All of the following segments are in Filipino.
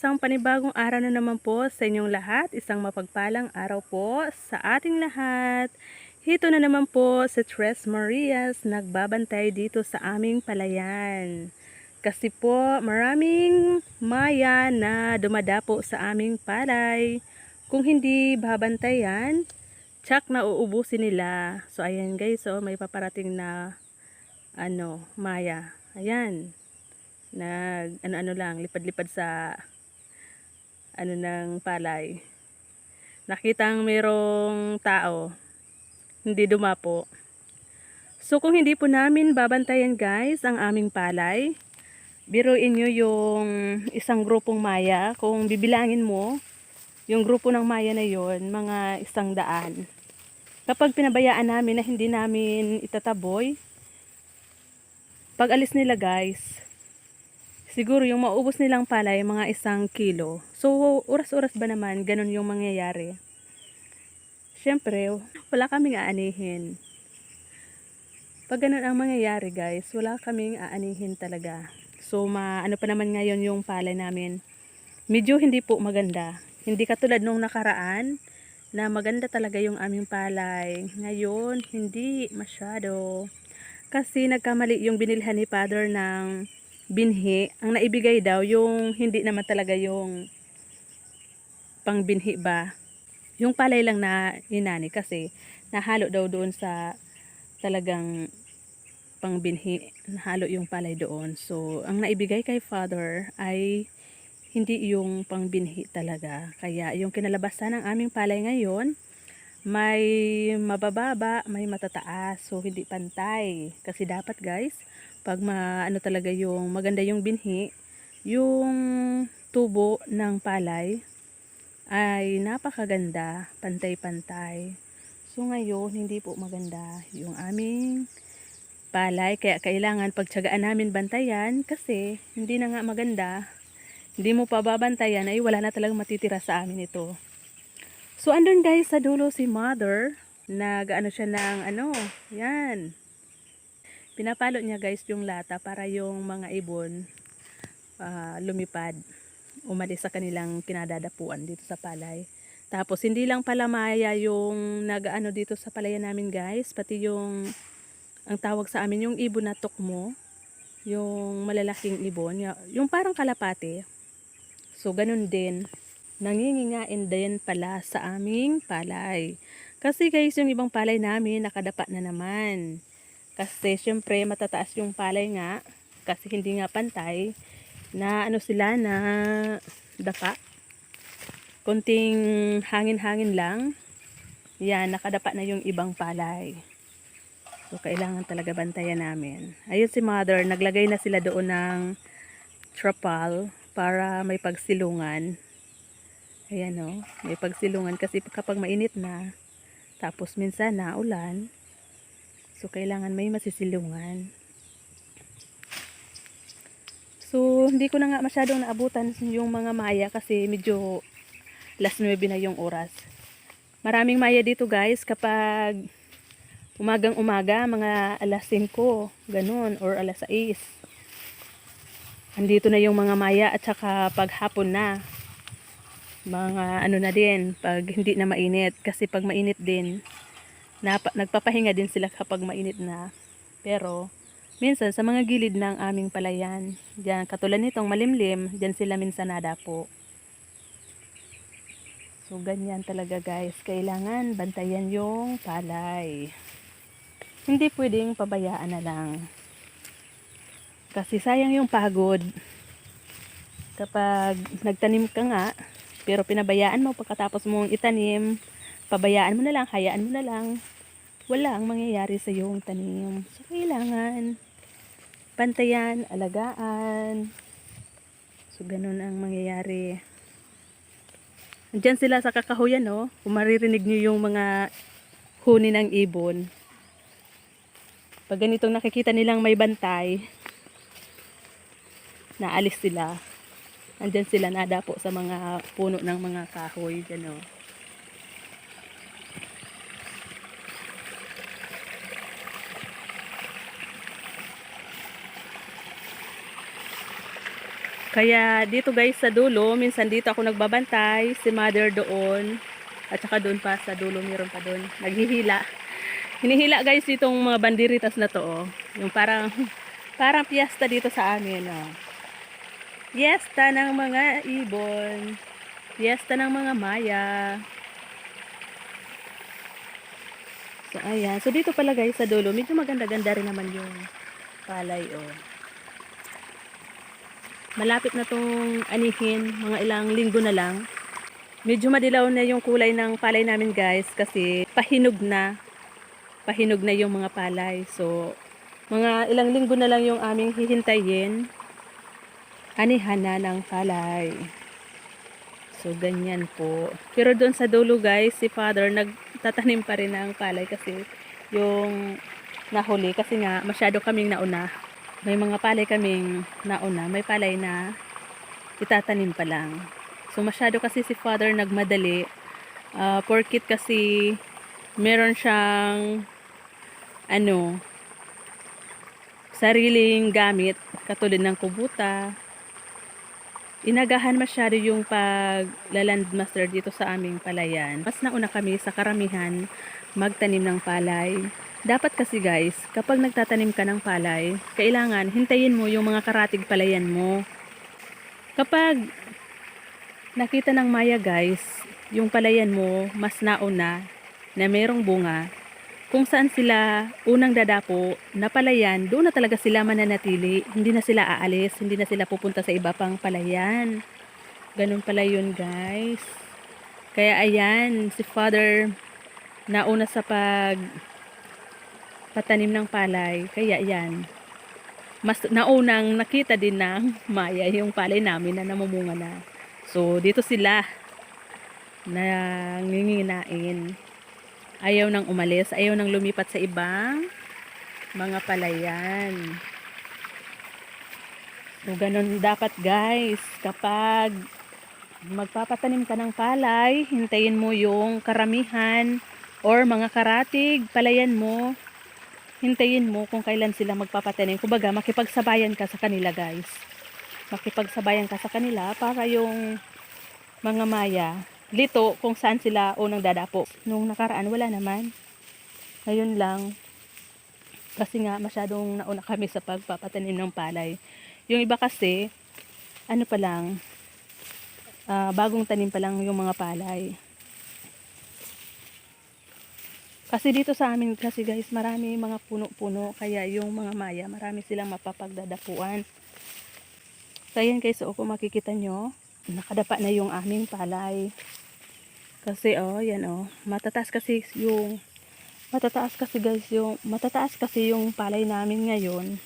Isang panibagong araw na naman po sa inyong lahat. Isang mapagpalang araw po sa ating lahat. Hito na naman po si Tres Marias nagbabantay dito sa aming palayan. Kasi po maraming maya na dumadapo sa aming palay. Kung hindi babantayan, tsak na uubusin nila. So ayan guys, oh, may paparating na maya. Ayan. Ano lang, lipad-lipad sa ng palay. Nakitang mayroong tao, hindi dumapo. So kung hindi po namin babantayan guys ang aming palay, biruin nyo yung isang grupong maya, kung bibilangin mo, yung grupo ng maya na yon, mga 100. Kapag pinabayaan namin na hindi namin itataboy, pag alis nila guys, siguro yung maubos nilang palay, mga 1 kilo. So, oras-oras ba naman, ganun yung mangyayari. Siyempre, wala kaming aanihin. Pag ganun ang mangyayari guys, wala kaming aanihin talaga. So, ano pa naman ngayon yung palay namin. Medyo hindi po maganda. Hindi katulad nung nakaraan, na maganda talaga yung aming palay. Ngayon, hindi masyado. Kasi nagkamali yung binilhan ni Father ng binhi. Ang naibigay daw yung hindi naman talaga yung pangbinhi ba. Yung palay lang na inani kasi nahalo daw doon sa talagang pangbinhi. Nahalo yung palay doon. So ang naibigay kay Father ay hindi yung pangbinhi talaga. Kaya yung kinalabasan ng aming palay ngayon, may mabababa, may matataas. So hindi pantay. Kasi dapat guys, pag talaga yung maganda yung binhi, yung tubo ng palay ay napakaganda, pantay-pantay. So ngayon, hindi po maganda yung aming palay. Kaya kailangan pagtiyagaan namin bantayan kasi hindi na nga maganda. Hindi mo pa babantayan ay wala na talagang matitira sa amin ito. So andun guys sa dulo si Mother. Nag-ano siya ng yan. Pinapalo niya guys yung lata para yung mga ibon lumipad, umalis sa kanilang kinadadapuan dito sa palay. Tapos hindi lang pala maya yung nag-ano dito sa palayan namin guys, pati yung ang tawag sa amin yung ibon na tukmo, yung malalaking ibon, yung parang kalapate. So ganun din, nangingingain din pala sa aming palay. Kasi guys, yung ibang palay namin nakadapa na naman. Kasi syempre matataas yung palay nga, kasi hindi nga pantay, na sila na dapa. Konting hangin-hangin lang, yan, nakadapa na yung ibang palay. So kailangan talaga bantayan namin. Ayun si Mother, naglagay na sila doon ng trapal para may pagsilungan. Ayan o, may pagsilungan kasi kapag mainit na, tapos minsan na ulan, so kailangan may masisilungan. So hindi ko na nga masyadong naabutan yung mga maya kasi medyo alas 9 na yung oras. Maraming maya dito guys kapag umagang umaga, mga alas 5, ganun, or alas 6. Andito na yung mga maya at saka pag hapon na. Mga na din, pag hindi na mainit. Kasi pag mainit din, nagpapahinga din sila kapag mainit na. Pero minsan sa mga gilid ng aming palayan, diyan katulad nitong malimlim, diyan sila minsan nadapo. So ganyan talaga guys, kailangan bantayan yung palay. Hindi pwedeng pabayaan na lang. Kasi sayang yung pagod. Kapag nagtanim ka nga, pero pinabayaan mo pagkatapos mong itanim, pabayaan mo na lang, hayaan mo na lang, wala ang mangyayari sa iyong tanim. So kailangan bantayan, alagaan. So ganun ang mangyayari. Diyan sila sa kakahuyan, no? Kung maririnig nyo yung mga huni ng ibon. Pag ganitong nakikita nilang may bantay, naalis sila. Andyan sila nadapo sa mga puno ng mga kahoy. Dyan, no? Kaya dito guys sa dulo, minsan dito ako nagbabantay, si mother doon, at saka doon pa sa dulo, meron pa doon, naghihila. Hinihila guys itong mga banderitas na to, oh. Yung parang piyesta dito sa amin, oh. Piyesta ng mga ibon, piyesta ng mga Maya. So ayan, so dito pala guys sa dulo, medyo maganda-ganda rin naman yung palay, oh. Malapit na tong anihin, mga ilang linggo na lang. Medyo madilaw na yung kulay ng palay namin guys kasi pahinog na. Pahinog na yung mga palay. So, mga ilang linggo na lang yung aming hihintayin. Anihan na ng palay. So, ganyan po. Pero doon sa dulo guys, si Father nagtatanim pa rin ng palay kasi yung nahuli. Kasi nga, masyado kaming nauna. May mga palay kaming nauna. May palay na itatanim pa lang. So, masyado kasi si Father nagmadali. Porkit kasi meron siyang sariling gamit katulad ng kubuta. Inagahan masyado yung paglalandmaster dito sa aming palayan. Mas nauna kami sa karamihan magtanim ng palay. Dapat kasi guys, kapag nagtatanim ka ng palay, kailangan hintayin mo yung mga karatig palayan mo. Kapag nakita ng Maya guys, yung palayan mo mas nauna na merong bunga, kung saan sila unang dadapo na palayan, doon na talaga sila mananatili. Hindi na sila aalis, hindi na sila pupunta sa iba pang palayan. Ganun pala yun guys. Kaya ayan, si Father nauna sa patanim ng palay. Kaya ayan, mas naunang nakita din ng Maya yung palay namin na namumunga na. So dito sila nanginginain. Ayaw nang umalis, ayaw nang lumipat sa ibang mga palayan. So, ganun dapat guys. Kapag magpapatanim ka ng palay, hintayin mo yung karamihan or mga karatig palayan mo. Hintayin mo kung kailan sila magpapatanim. Kumbaga, makipagsabayan ka sa kanila guys. Makipagsabayan ka sa kanila para yung mga Maya lito kung saan sila unang dadapo. Nung nakaraan wala naman. Ngayon lang kasi nga masyadong nauna kami sa pagpapatanim ng palay. Yung iba kasi pa lang bagong tanim pa lang yung mga palay. Kasi dito sa amin kasi guys marami mga puno-puno kaya yung mga Maya marami silang mapapagdadapuan. So ayan guys, so kung makikita nyo nakadapa na yung aming palay. Kasi yan matataas kasi yung palay namin ngayon.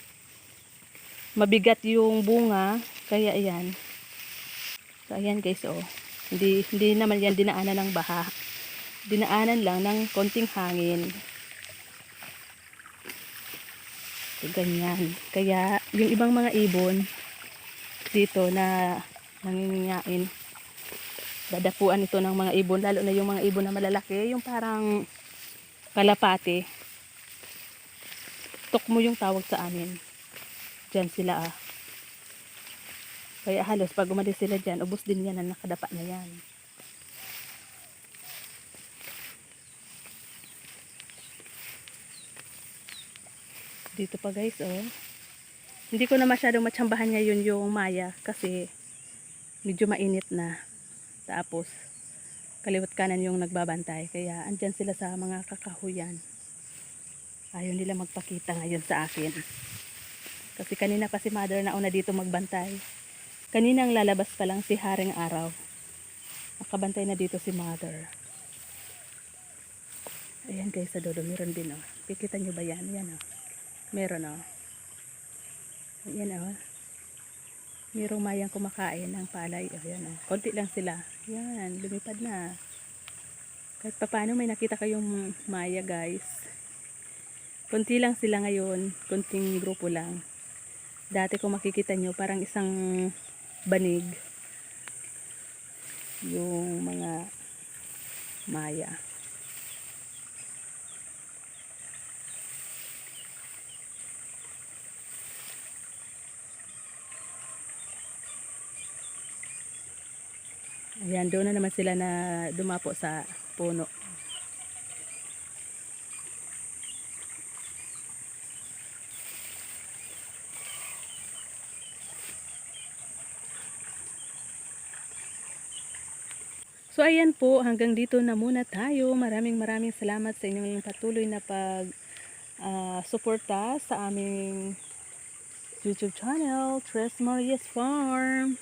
Mabigat yung bunga, kaya ayan. So ayan guys, hindi naman yan dinaanan ng baha. Dinaanan lang ng konting hangin. So ganyan. Kaya yung ibang mga ibon dito na nangingiyain, dadapuan ito ng mga ibon, lalo na yung mga ibon na malalaki, yung parang kalapate. Tukmo yung tawag sa amin. Diyan sila Kaya halos pag umalis sila dyan, ubos din yan na nakadapa na yan. Dito pa guys, hindi ko na masyadong matsambahan ngayon yung Maya kasi medyo mainit na. Tapos kaliwat kanan yung nagbabantay, kaya andyan sila sa mga kakahuyan. Ayaw nila magpakita ngayon sa akin. Kasi kanina pa si Mother nauna dito magbantay. Kaninang lalabas pa lang si Haring Araw. Nakabantay na dito si Mother. Ayan guys, sa dulo meron din Kikita nyo ba yan? Yan meron Ayan merong Mayang kumakain ng palay. Ayan konti lang sila. Yan, lumipad na. Kahit papaano may nakita kayong Maya guys. Konti lang sila ngayon. Konting grupo lang. Dati kung makikita nyo parang isang banig yung mga Maya. Ayan, doon na naman sila na dumapo sa puno. So ayan po, hanggang dito na muna tayo. Maraming salamat sa inyong patuloy na suporta sa aming YouTube channel, Tres Marias Farm.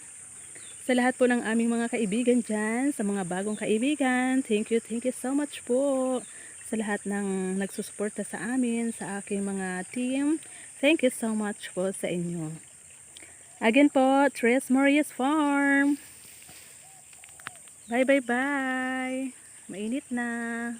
Sa lahat po ng aming mga kaibigan dyan, sa mga bagong kaibigan, thank you so much po. Sa lahat ng nagsusuporta sa amin, sa aking mga team, thank you so much po sa inyo. Again po, Tres Marias Farm. Bye. Mainit na.